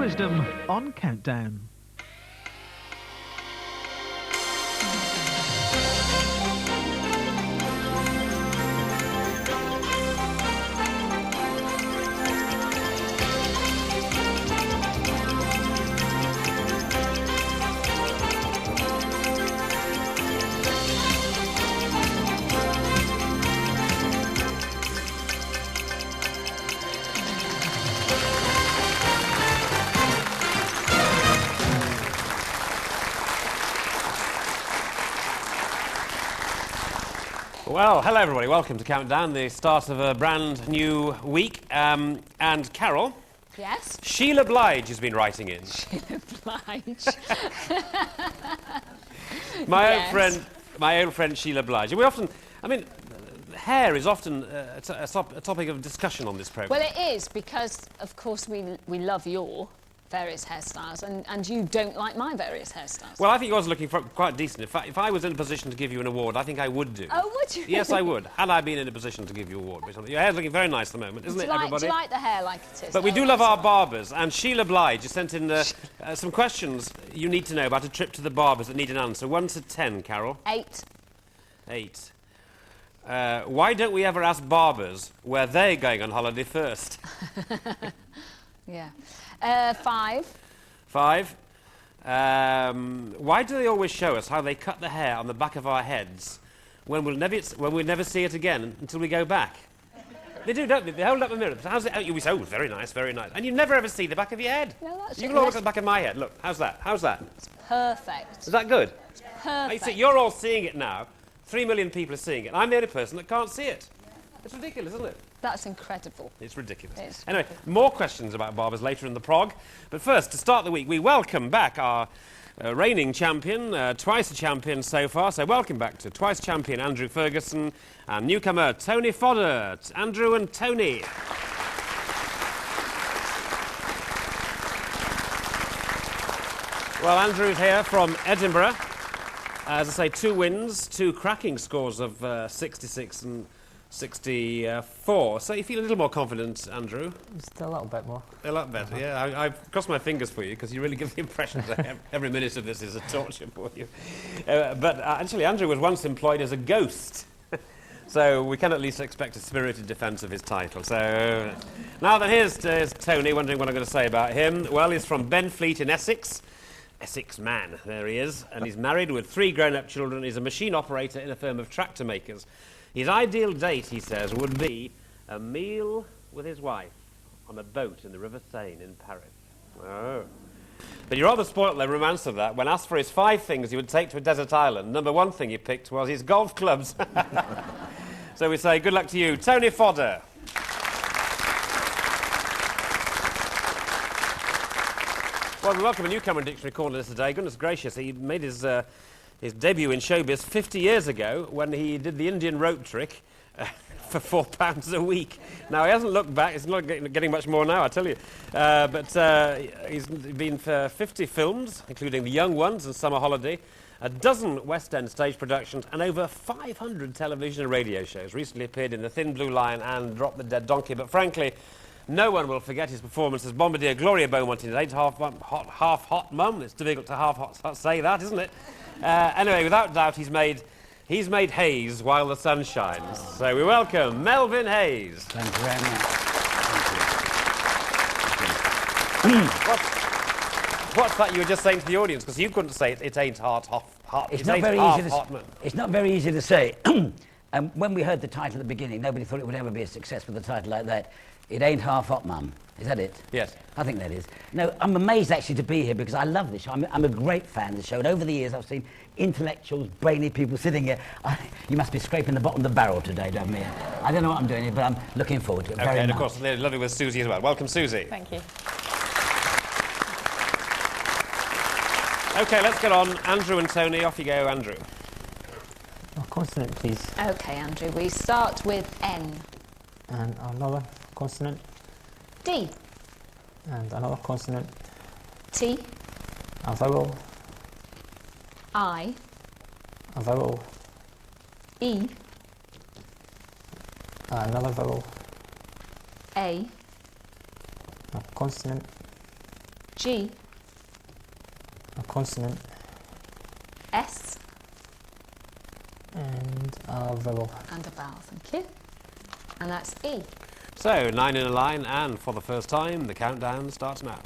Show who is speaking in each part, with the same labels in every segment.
Speaker 1: wisdom on Countdown.
Speaker 2: Well, hello everybody, welcome to Countdown, the start of a brand new week. And Carol?
Speaker 3: Yes?
Speaker 2: Sheila Blige has been writing in.
Speaker 3: Sheila Blige.
Speaker 2: my old friend Sheila Blige. We often, hair is often a topic of discussion on this programme.
Speaker 3: Well, it is, because, of course, we love your various hairstyles, and you don't like my various hairstyles.
Speaker 2: Well, I think yours are looking quite decent. In fact, if I was in a position to give you an award, I think I would do.
Speaker 3: Oh, would you?
Speaker 2: Yes, I would. Had I been in a position to give you an award. Your hair's looking very nice at the moment, isn't it, everybody?
Speaker 3: Do you like the hair like it is?
Speaker 2: But we do love our barbers, and Sheila Blige has sent in some questions you need to know about a trip to the barbers that need an answer. 1 to 10, Carol.
Speaker 3: 8.
Speaker 2: 8. Why don't we ever ask barbers where they're going on holiday first?
Speaker 3: Yeah. 5.
Speaker 2: 5. Why do they always show us how they cut the hair on the back of our heads when we'll never see it again until we go back? They do, don't they? They hold up a mirror. How's it? You say, oh, very nice, very nice. And you never ever see the back of your head.
Speaker 3: No, that's
Speaker 2: you can all look at the back of my head. Look, how's that? How's that?
Speaker 3: It's perfect.
Speaker 2: Is that good?
Speaker 3: It's perfect.
Speaker 2: You're all seeing it now. 3 million people are seeing it. I'm the only person that can't see it. It's ridiculous, isn't it?
Speaker 3: That's incredible.
Speaker 2: It's ridiculous.
Speaker 3: It's
Speaker 2: anyway, more questions about barbers later in the prog. But first, to start the week, we welcome back our reigning champion, twice a champion so far. So welcome back to twice champion Andrew Ferguson and newcomer Tony Fodder. Andrew and Tony. Well, Andrew's here from Edinburgh. As I say, 2 wins, 2 cracking scores of 66 and 64. So you feel a little more confident, Andrew?
Speaker 4: Just a little bit more.
Speaker 2: A lot better, yeah. I've crossed my fingers for you because you really give the impression that every minute of this is a torture for you. But actually, Andrew was once employed as a ghost. So we can at least expect a spirited defence of his title. So now then, here's Tony, wondering what I'm going to say about him. Well, he's from Benfleet in Essex. Essex man, there he is. And he's married with 3 grown-up children. He's a machine operator in a firm of tractor makers. His ideal date, he says, would be a meal with his wife on a boat in the River Seine in Paris. Oh. But you're rather spoilt the romance of that. When asked for his 5 things he would take to a desert island, number 1 thing he picked was his golf clubs. So we say good luck to you, Tony Fodder. Well, we welcome a newcomer in Dictionary Corner today. Goodness gracious, he made his debut in showbiz 50 years ago when he did the Indian rope trick for £4 a week. Now, he hasn't looked back. He's not getting much more now, I tell you. But he's been for 50 films, including The Young Ones and Summer Holiday, a dozen West End stage productions, and over 500 television and radio shows. Recently appeared in The Thin Blue Line and Drop the Dead Donkey. But frankly, no one will forget his performance as Bombardier Gloria Beaumont in Ain't Half Hot Mum. It's difficult to say that, isn't it? Anyway, without doubt, he's made haze while the sun shines. So we welcome Melvin Hayes.
Speaker 5: Thank you very much.
Speaker 2: What's that you were just saying to the audience? Because you couldn't say it ain't hot.
Speaker 5: It's not very easy to say. When we heard the title at the beginning, nobody thought it would ever be a success with a title like that. It ain't half hot, Mum. Is that it?
Speaker 2: Yes.
Speaker 5: I think that is. No, I'm amazed actually to be here because I love this show. I'm a great fan of the show. And over the years, I've seen intellectuals, brainy people sitting here. You must be scraping the bottom of the barrel today, don't you? I don't know what I'm doing here, but I'm looking forward to it very much.
Speaker 2: And of course, lovely with Susie as well. Welcome, Susie.
Speaker 3: Thank you.
Speaker 2: OK, let's get on. Andrew and Tony, off you go, Andrew.
Speaker 4: A consonant, please.
Speaker 3: OK, Andrew, we start with N.
Speaker 4: And another consonant.
Speaker 3: D.
Speaker 4: And another consonant.
Speaker 3: T.
Speaker 4: A vowel.
Speaker 3: I.
Speaker 4: A vowel.
Speaker 3: E.
Speaker 4: Another vowel.
Speaker 3: A.
Speaker 4: A consonant.
Speaker 3: G.
Speaker 4: a consonant,
Speaker 3: S.
Speaker 4: and a vowel.
Speaker 3: And a vowel, thank you. And that's E.
Speaker 2: So, 9 in a line, and for the first time, the countdown starts now.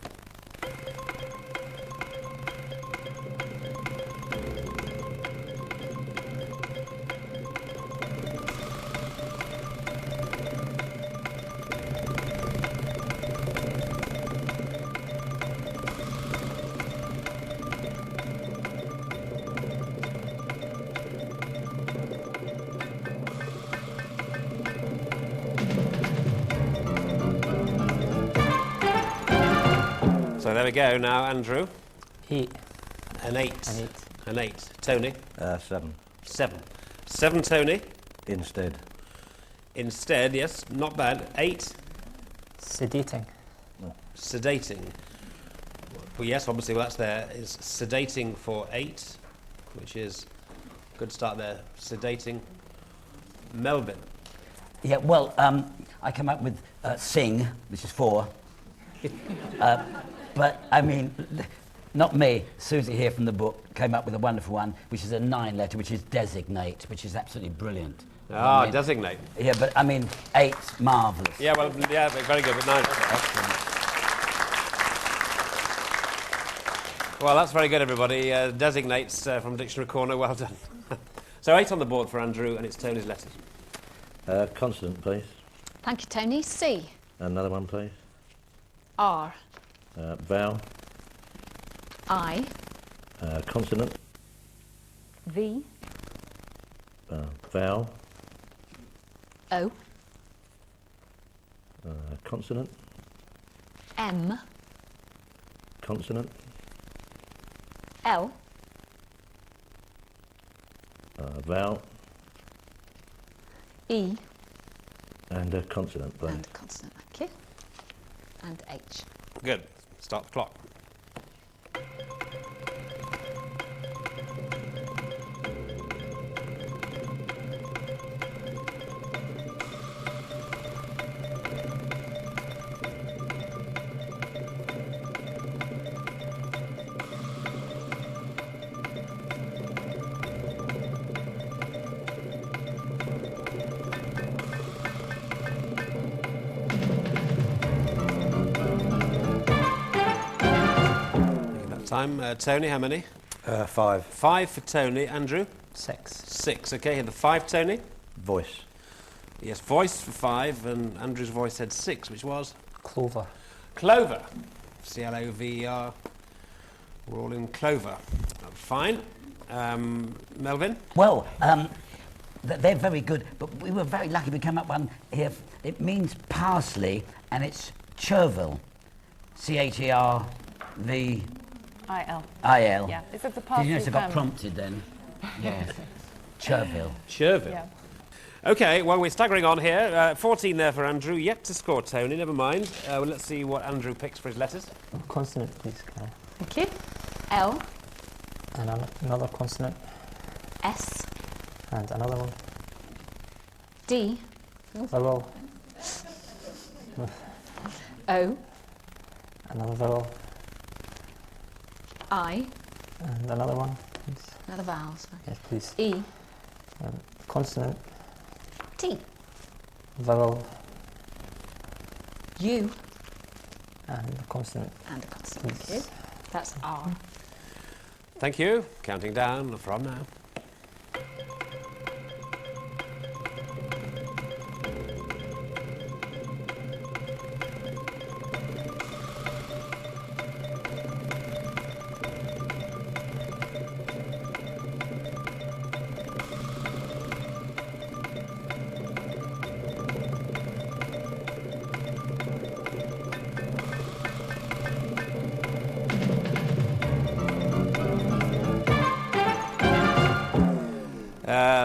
Speaker 2: So there we go. Now, Andrew,
Speaker 4: 8,
Speaker 2: an 8.
Speaker 4: an 8,
Speaker 2: An 8. Tony,
Speaker 6: 7.
Speaker 2: 7. 7, Tony.
Speaker 6: Instead.
Speaker 2: Instead, yes, not bad. 8,
Speaker 4: sedating,
Speaker 2: sedating. Well, yes, obviously, well, that's there. Is sedating for 8, which is good start there. Sedating. Melvin.
Speaker 5: Yeah, well, I come up with sing, which is 4. But, I mean, not me. Susie here from the book came up with a wonderful one, which is a 9 letter, which is designate, which is absolutely brilliant.
Speaker 2: Ah,
Speaker 5: I mean,
Speaker 2: designate.
Speaker 5: Yeah, but, I mean, 8, marvellous.
Speaker 2: Yeah, well, yeah, very good, but 9. Well, that's very good, everybody. Designates from Dictionary Corner, well done. So 8 on the board for Andrew, and it's Tony's letters.
Speaker 6: Consonant, please.
Speaker 3: Thank you, Tony. C.
Speaker 6: Another one, please.
Speaker 3: R.
Speaker 6: Vowel.
Speaker 3: I.
Speaker 6: Consonant.
Speaker 3: V.
Speaker 6: Vowel.
Speaker 3: O.
Speaker 6: Consonant.
Speaker 3: M.
Speaker 6: Consonant.
Speaker 3: L.
Speaker 6: Vowel.
Speaker 3: E.
Speaker 6: And a consonant, please.
Speaker 3: And a consonant, thank you. And H.
Speaker 2: Good. Start the clock. Time. Tony, how many?
Speaker 6: 5.
Speaker 2: 5 for Tony. Andrew?
Speaker 4: 6,
Speaker 2: 6. Okay, here the 5, Tony.
Speaker 6: Voice.
Speaker 2: Yes, voice for 5, and Andrew's voice said 6, which was?
Speaker 4: clover,
Speaker 2: Clover. C-L-O-V-E-R. We're all in clover. Fine. Melvin?
Speaker 5: Well, they're very good, but we were very lucky we came up one here. It means parsley, and it's chervil. C-H-E-R-V...
Speaker 7: I-L.
Speaker 5: I-L.
Speaker 7: Yeah. Is it the
Speaker 5: Did
Speaker 7: parsley?
Speaker 5: you notice I got prompted then? Yeah. Chervil.
Speaker 2: Chervil.
Speaker 7: Yeah.
Speaker 2: Okay, well, we're staggering on here. 14 there for Andrew. Yet to score, Tony. Never mind. Well, let's see what Andrew picks for his letters.
Speaker 4: consonant, please, Carol.
Speaker 3: Thank you. L.
Speaker 4: And another consonant,
Speaker 3: S.
Speaker 4: and another one,
Speaker 3: D.
Speaker 4: vowel,
Speaker 3: O.
Speaker 4: another vowel,
Speaker 3: I.
Speaker 4: and another one, please.
Speaker 3: Another vowels.
Speaker 4: Yes, please.
Speaker 3: E.
Speaker 4: Consonant,
Speaker 3: T.
Speaker 4: vowel,
Speaker 3: U.
Speaker 4: and a consonant,
Speaker 3: And a consonant. Thank
Speaker 4: please.
Speaker 3: you. That's R.
Speaker 2: Thank you. Counting down from now.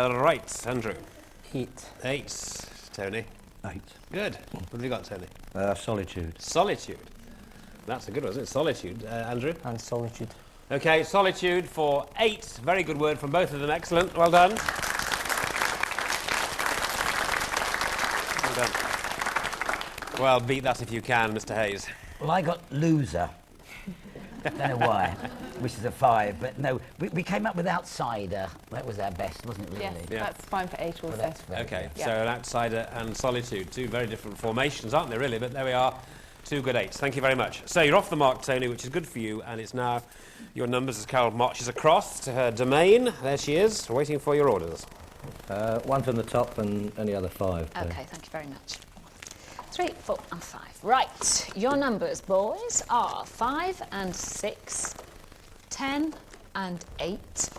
Speaker 2: Right, Andrew.
Speaker 4: 8,
Speaker 2: 8. Tony.
Speaker 6: 8.
Speaker 2: Good. What have you got, Tony?
Speaker 6: Solitude.
Speaker 2: Solitude. That's a good one, isn't it? Solitude. Andrew?
Speaker 4: and solitude.
Speaker 2: Okay, solitude for 8. Very good word from both of them. Excellent. Well done. Well done. Well, beat that if you can, Mr. Hayes.
Speaker 5: Well, I got loser. Don't know why, which is a 5, but no, we came up with outsider. That was our best, wasn't it, really?
Speaker 7: Yes,
Speaker 2: Yeah.
Speaker 7: that's fine for 8
Speaker 5: Well,
Speaker 7: also.
Speaker 5: that's very
Speaker 2: Okay,
Speaker 5: good.
Speaker 7: Yeah.
Speaker 2: so an outsider and solitude, two very different formations, aren't they, really? But there we are, 2 good 8s. Thank you very much. So you're off the mark, Tony, which is good for you, and it's now your numbers as Carol marches across to her domain. There she is, waiting for your orders.
Speaker 6: 1 from the top and any other 5. please.
Speaker 3: Okay, thank you very much. 3, 4 and 5. Right, your numbers, boys, are 5 and 6, 10 and 8,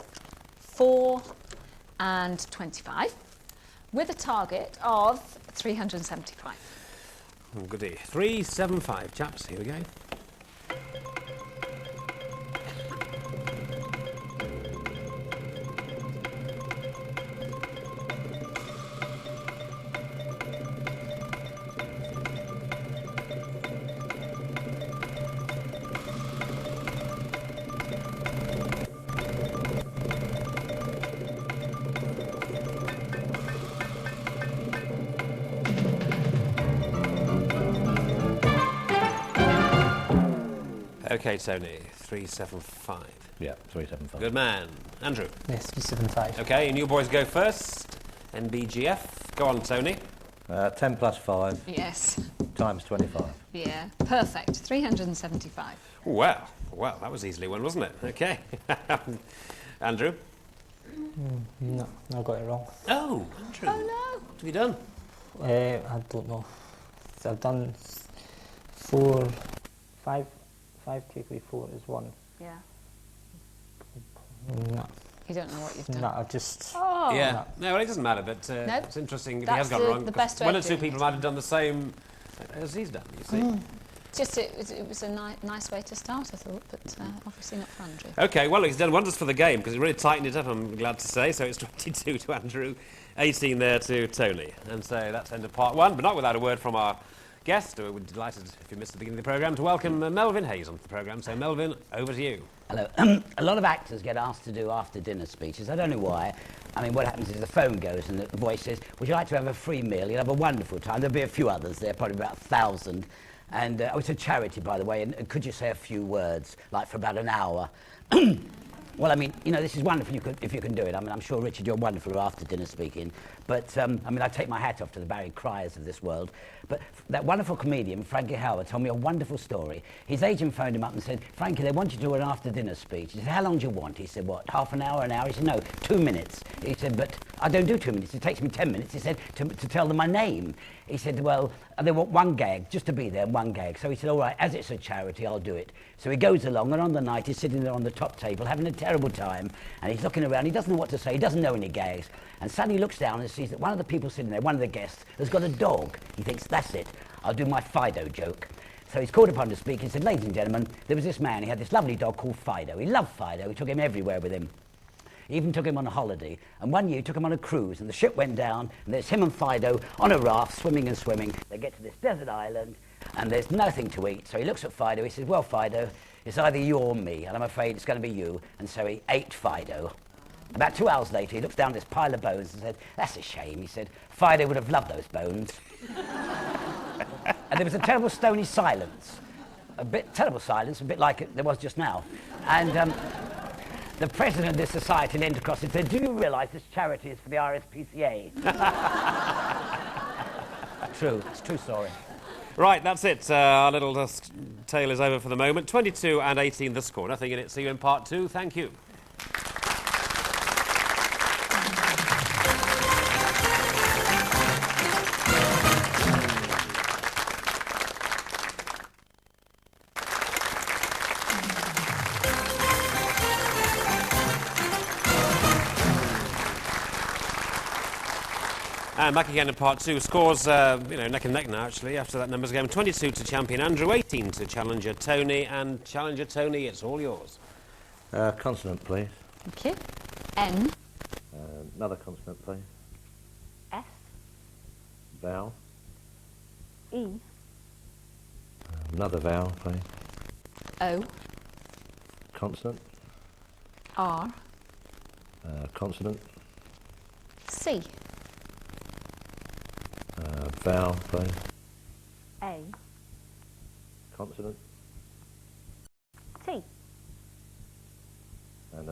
Speaker 3: 4 and 25, with a target of 375.
Speaker 2: Oh, goody. 375, chaps. Here we go. Okay, Tony. 375.
Speaker 6: Yeah, 375.
Speaker 2: Good man. Andrew.
Speaker 4: Yes, 375.
Speaker 2: Okay, and you boys go first. NBGF. Go on, Tony.
Speaker 6: 10 plus 5
Speaker 3: Yes,
Speaker 6: times 25.
Speaker 3: yeah, perfect. 375.
Speaker 2: Well, that was easily won, wasn't it? Okay. Andrew.
Speaker 4: No, I got it wrong.
Speaker 2: Oh, Andrew.
Speaker 3: Oh no!
Speaker 2: What have you done?
Speaker 4: I don't know. So I've done 4, 5 takeaway 4 is 1.
Speaker 3: Yeah,
Speaker 4: No,
Speaker 3: you don't know what you've done.
Speaker 4: no, I just...
Speaker 3: Oh,
Speaker 2: Yeah. No, well, it doesn't matter, but
Speaker 3: No.
Speaker 2: it's interesting if he
Speaker 3: That's
Speaker 2: has got it
Speaker 3: the-
Speaker 2: wrong.
Speaker 3: the
Speaker 2: 'cause
Speaker 3: best way
Speaker 2: one or
Speaker 3: of
Speaker 2: two
Speaker 3: doing
Speaker 2: people
Speaker 3: it.
Speaker 2: might have done the same as he's done, you see.
Speaker 3: just it was a nice way to start, I thought, but obviously not for Andrew.
Speaker 2: Okay, well, he's done wonders for the game because he really tightened it up, I'm glad to say. So it's 22 to Andrew, 18 there to Tony. And so that's end of part 1, but not without a word from our guest. We're delighted, if you missed the beginning of the programme, to welcome Melvin Hayes onto the programme. So, Melvin, over to you.
Speaker 5: Hello. A lot of actors get asked to do after-dinner speeches. I don't know why. I mean, what happens is the phone goes and the voice says, would you like to have a free meal? You'll have a wonderful time. There'll be a few others there, probably about 1,000. And it's a charity, by the way, and could you say a few words, like for about an hour? Well, I mean, you know, this is wonderful if you can do it. I mean, I'm sure, Richard, you're wonderful for after-dinner speaking. But, I mean, I take my hat off to the Barry Cryers of this world. But that wonderful comedian, Frankie Howard, told me a wonderful story. His agent phoned him up and said, Frankie, they want you to do an after-dinner speech. He said, how long do you want? He said, what, half an hour, an hour? He said, no, 2 minutes. He said, but I don't do 2 minutes. It takes me 10 minutes. He said, to tell them my name. He said, well, they want 1 gag, just to be there, 1 gag. So he said, all right, as it's a charity, I'll do it. So he goes along, and on the night, he's sitting there on the top table, having a terrible time, and he's looking around. He doesn't know what to say. He doesn't know any gags. And suddenly he looks down and sees that one of the people sitting there, one of the guests, has got a dog. He thinks, that's it. I'll do my Fido joke. So he's called upon to speak. He said, ladies and gentlemen, there was this man. He had this lovely dog called Fido. He loved Fido. He took him everywhere with him. He even took him on a holiday. And one year he took him on a cruise, and the ship went down, and there's him and Fido on a raft, swimming and swimming. They get to this desert island, and there's nothing to eat. So he looks at Fido. He says, well, Fido, it's either you or me, and I'm afraid it's going to be you. And so he ate Fido. About 2 hours later, he looks down this pile of bones and said, that's a shame. He said, Fido would have loved those bones. And there was a terrible stony silence. Terrible silence, a bit like there was just now. And the president of this society leaned across and said, do you realise this charity is for the RSPCA? True, it's a true story.
Speaker 2: Right, that's it. Our little tale is over for the moment. 22 and 18 the score. Nothing in it. See you in part 2. Thank you. And back again in part 2. Scores, neck and neck now, actually, after that numbers game. 22 to champion Andrew, 18 to challenger Tony. And challenger Tony, it's all yours.
Speaker 6: Consonant, please.
Speaker 3: Thank you. N.
Speaker 6: Another consonant, please.
Speaker 7: S.
Speaker 6: Vowel.
Speaker 7: E.
Speaker 6: Another vowel, please.
Speaker 3: O.
Speaker 6: Consonant.
Speaker 3: R.
Speaker 6: Consonant.
Speaker 3: C.
Speaker 6: Vowel, please.
Speaker 7: A.
Speaker 6: Consonant.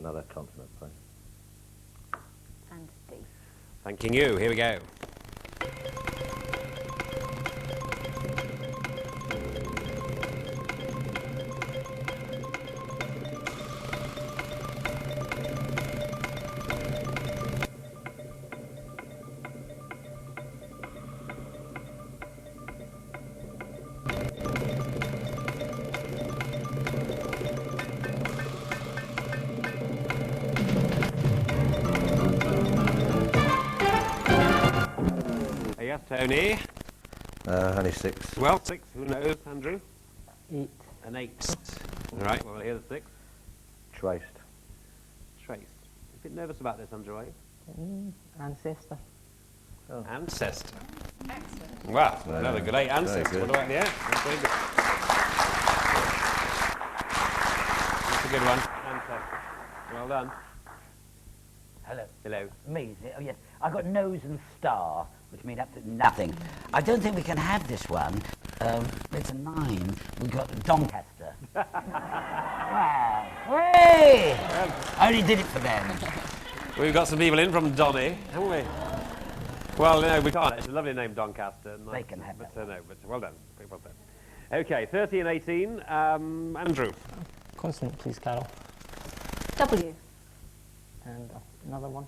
Speaker 6: Another consonant, please.
Speaker 7: And D.
Speaker 2: Thanking you. Here we go. Yes, Tony.
Speaker 6: Only 6.
Speaker 2: Well, 6. Who knows, Andrew?
Speaker 4: 8.
Speaker 2: An 8. All right, well, here's the 6.
Speaker 6: Traced.
Speaker 2: Traced. A bit nervous about this, Andrew, are you?
Speaker 4: Ancestor.
Speaker 2: Ancestor. Wow, another great ancestor.
Speaker 6: good.
Speaker 2: What about the That's very good. That's a good one. Ancestor. Well done.
Speaker 5: Hello.
Speaker 2: Hello.
Speaker 5: Me, is it? Oh, yes. I got nose and star, which mean absolutely nothing. I don't think we can have this one. It's a 9. We got Doncaster. Wow. Hey! I only did it for them.
Speaker 2: We've got some people in from Donny, haven't we? Well, no, we can't. It's a lovely name, Doncaster.
Speaker 5: They can have
Speaker 2: but,
Speaker 5: that.
Speaker 2: no, but well done. Very well done. Okay, 30 and 18. Andrew.
Speaker 4: Consonant, please, Carol.
Speaker 7: W.
Speaker 4: And another one.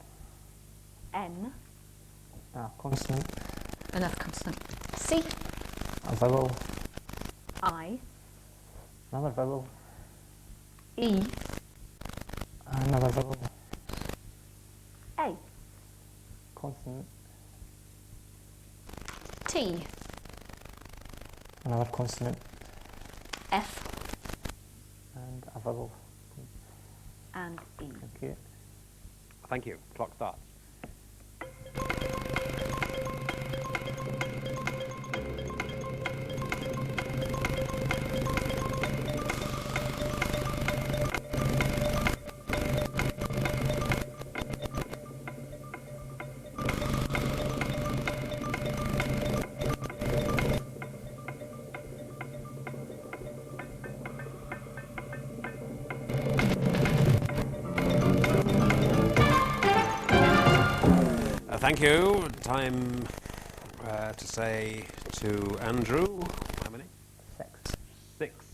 Speaker 7: N.
Speaker 4: Consonant.
Speaker 3: Another consonant. C.
Speaker 4: A vowel.
Speaker 7: I.
Speaker 4: Another vowel.
Speaker 7: E.
Speaker 4: Another vowel.
Speaker 7: A.
Speaker 4: Consonant.
Speaker 3: T.
Speaker 4: Another consonant.
Speaker 7: F.
Speaker 4: And a vowel.
Speaker 7: And E.
Speaker 4: Thank you.
Speaker 2: Thank you. Clock starts. Thank you. Time to say to Andrew. How many?
Speaker 4: 6.
Speaker 2: 6.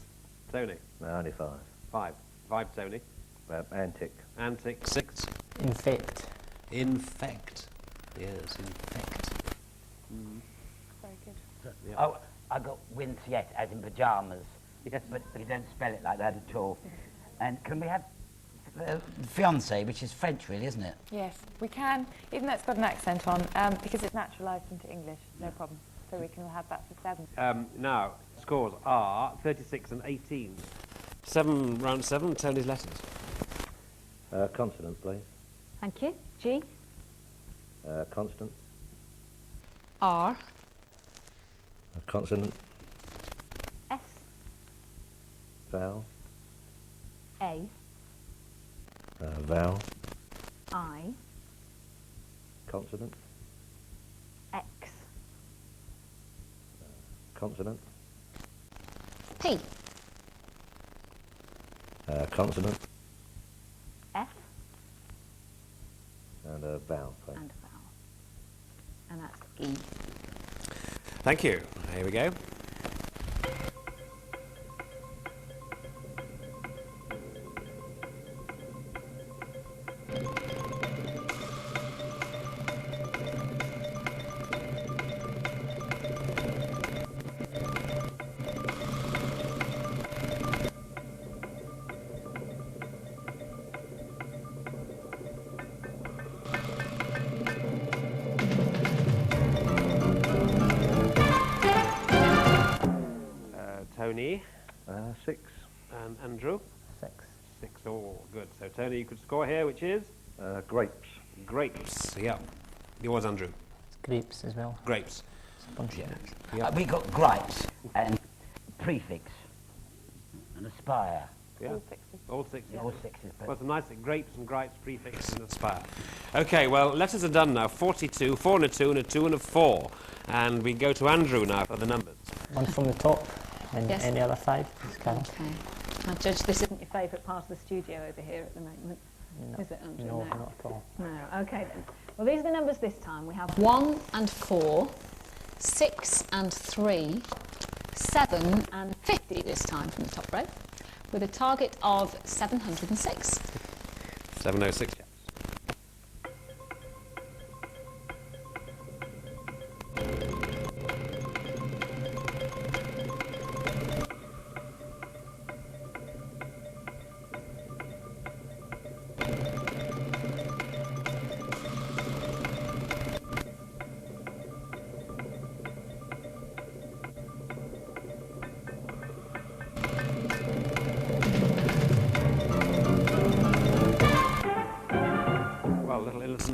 Speaker 2: Tony.
Speaker 6: No, only 5.
Speaker 2: 5. 5, Tony.
Speaker 6: Antic.
Speaker 2: Antic. 6.
Speaker 4: Infect.
Speaker 2: Infect. Yes, infect.
Speaker 7: Very good.
Speaker 2: Yeah.
Speaker 5: Oh, I got Winceyette, as in pyjamas.
Speaker 2: Yes.
Speaker 5: But you don't spell it like that at all. And can we have fiancé, which is French, really, isn't it?
Speaker 8: Yes, we can, even though it's got an accent on, because it's naturalised into English, no problem. So we can have that for 7.
Speaker 2: Now, scores are 36 and 18. Round 7, Tony's letters.
Speaker 6: Consonant, please.
Speaker 7: Thank you. G.
Speaker 6: Consonant.
Speaker 3: R.
Speaker 6: Consonant.
Speaker 7: S.
Speaker 6: Vowel.
Speaker 7: A.
Speaker 6: Vowel.
Speaker 7: I.
Speaker 6: Consonant.
Speaker 7: X.
Speaker 6: Consonant.
Speaker 3: P.
Speaker 6: Consonant.
Speaker 7: F.
Speaker 6: And a vowel, please.
Speaker 7: And a vowel. And that's E.
Speaker 2: Thank you. Here we go. Tony
Speaker 6: 6.
Speaker 2: and Andrew.
Speaker 4: 6.
Speaker 2: 6. Oh, good. So Tony, you could score here, which is
Speaker 6: Grapes.
Speaker 2: grapes. Yeah. Yours, Andrew.
Speaker 4: It's grapes as well.
Speaker 2: Grapes.
Speaker 4: It's a bunch of grapes.
Speaker 2: Yeah.
Speaker 5: We got gripes and prefix and aspire.
Speaker 2: Yeah.
Speaker 8: All 6s.
Speaker 2: All 6.
Speaker 5: All 6s. But
Speaker 2: Well, it's nice that grapes and gripes, prefix and aspire. Okay, well, letters are done now. 42, 4 and a 2 and a 2 and a 4. And we go to Andrew now for the numbers.
Speaker 4: One from the top and
Speaker 3: Yes.
Speaker 4: any other 5, please, Carol.
Speaker 3: Okay. I judge this isn't your favourite part of the studio over here at the moment. Is it, Andrew?
Speaker 4: No, not at all.
Speaker 3: No, okay then. Well, these are the numbers this time. We have 1 and 4, 6 and 3, 7 and 50 this time from the top row, with a target of 706.
Speaker 2: 706.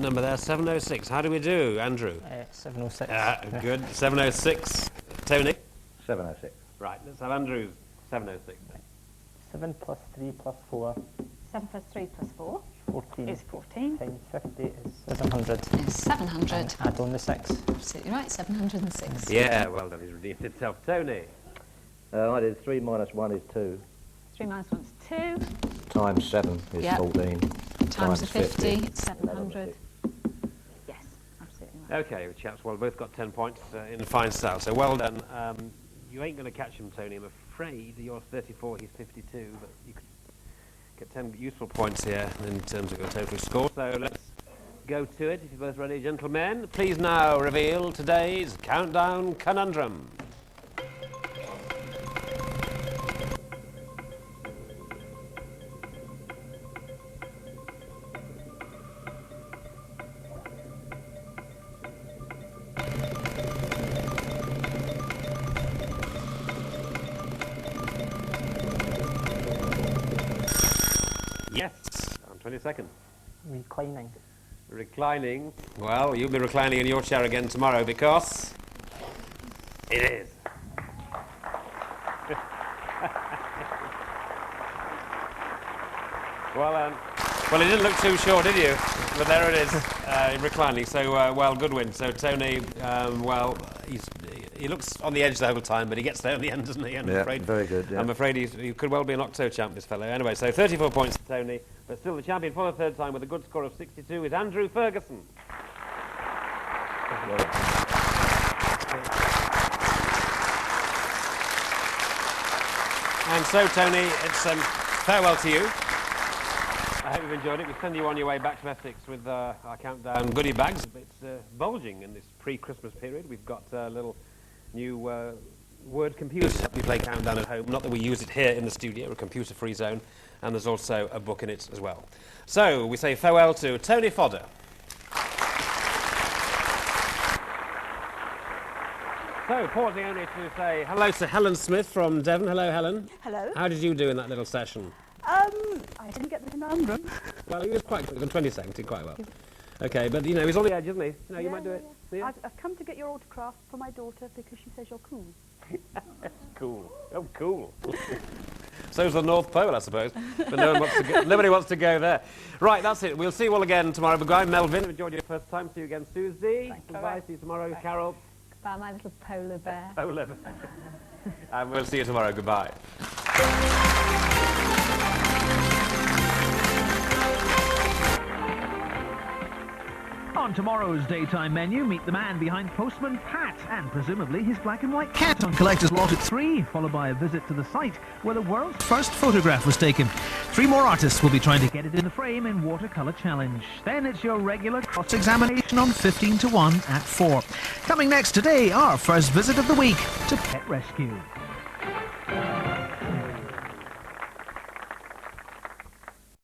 Speaker 2: Number there, 706. How do we do, Andrew?
Speaker 4: 706.
Speaker 2: Good. 706. Tony?
Speaker 6: 706.
Speaker 2: Right, let's have Andrew's 706.
Speaker 4: 7 plus 3 plus 4.
Speaker 3: 7 plus 3 plus 4
Speaker 4: 14.
Speaker 3: is 14.
Speaker 4: Times 50 is 700.
Speaker 3: Is 700.
Speaker 4: Add on the 6.
Speaker 3: Absolutely right, 706.
Speaker 2: Yeah, well done. He's redeemed himself. Tony?
Speaker 6: I did 3 minus 1 is 2.
Speaker 3: 3 minus 1 is 2.
Speaker 6: Times 7 is
Speaker 3: Yep.
Speaker 6: 14.
Speaker 3: Times the 50,
Speaker 6: 50.
Speaker 3: 700. Yes, absolutely right.
Speaker 2: Okay, chaps, well, both got 10 points in fine style, so well done. You ain't going to catch him, Tony, I'm afraid. You're 34, he's 52, but you could get 10 useful points here in terms of your total score. So let's go to it, if you're both ready, gentlemen. Please now reveal today's Countdown Conundrum. Yes, on 20 seconds.
Speaker 4: Reclining.
Speaker 2: Reclining. Well, you'll be reclining in your chair again tomorrow because it is. Well, it didn't look too sure, did you? But there it is, reclining. So, well, good win. So, Tony, well, he looks on the edge the whole time, but he gets there in the end, doesn't he? And
Speaker 6: Yeah, very good. Yeah.
Speaker 2: I'm afraid he could well be an Octo champ, this fellow. Anyway, so 34 points to Tony, but still the champion for the third time with a good score of 62 is Andrew Ferguson. And so, Tony, it's farewell to you. I hope you've enjoyed it. We send you on your way back to Essex with our countdown goodie bags. It's bulging in this pre-Christmas period. We've got a little new word computer set. We play countdown at home. Not that we use it here in the studio, a computer-free zone. And there's also a book in it as well. So we say farewell to Tony Fodder. So, pausing only to say hello to Helen Smith from Devon. Hello, Helen.
Speaker 9: Hello.
Speaker 2: How did you do in that little session?
Speaker 9: I didn't get the conundrum.
Speaker 2: Well, he was quite good. In 20 seconds, he did quite well. Okay, but, you know, he's on the edge, isn't he? No, you might do it. Yeah.
Speaker 9: I've come to get your autograph for my daughter because she says you're cool.
Speaker 2: Cool. Oh, cool. So's the North Pole, I suppose. But nobody wants to go there. Right, that's it. We'll see you all again tomorrow. Goodbye, Melvin. Enjoyed your first time. See you again, Susie. Goodbye. See you tomorrow, Carol.
Speaker 3: Goodbye, my little polar bear.
Speaker 2: Polar bear. And we'll see you tomorrow. Goodbye.
Speaker 1: On tomorrow's daytime menu, meet the man behind Postman Pat and presumably his black and white cat on Collector's Lot at 3, followed by a visit to the site where the world's first photograph was taken. 3 more artists will be trying to get it in the frame in Watercolour Challenge. Then it's your regular cross-examination on 15 to 1 at 4. Coming next today, our first visit of the week to Pet Rescue.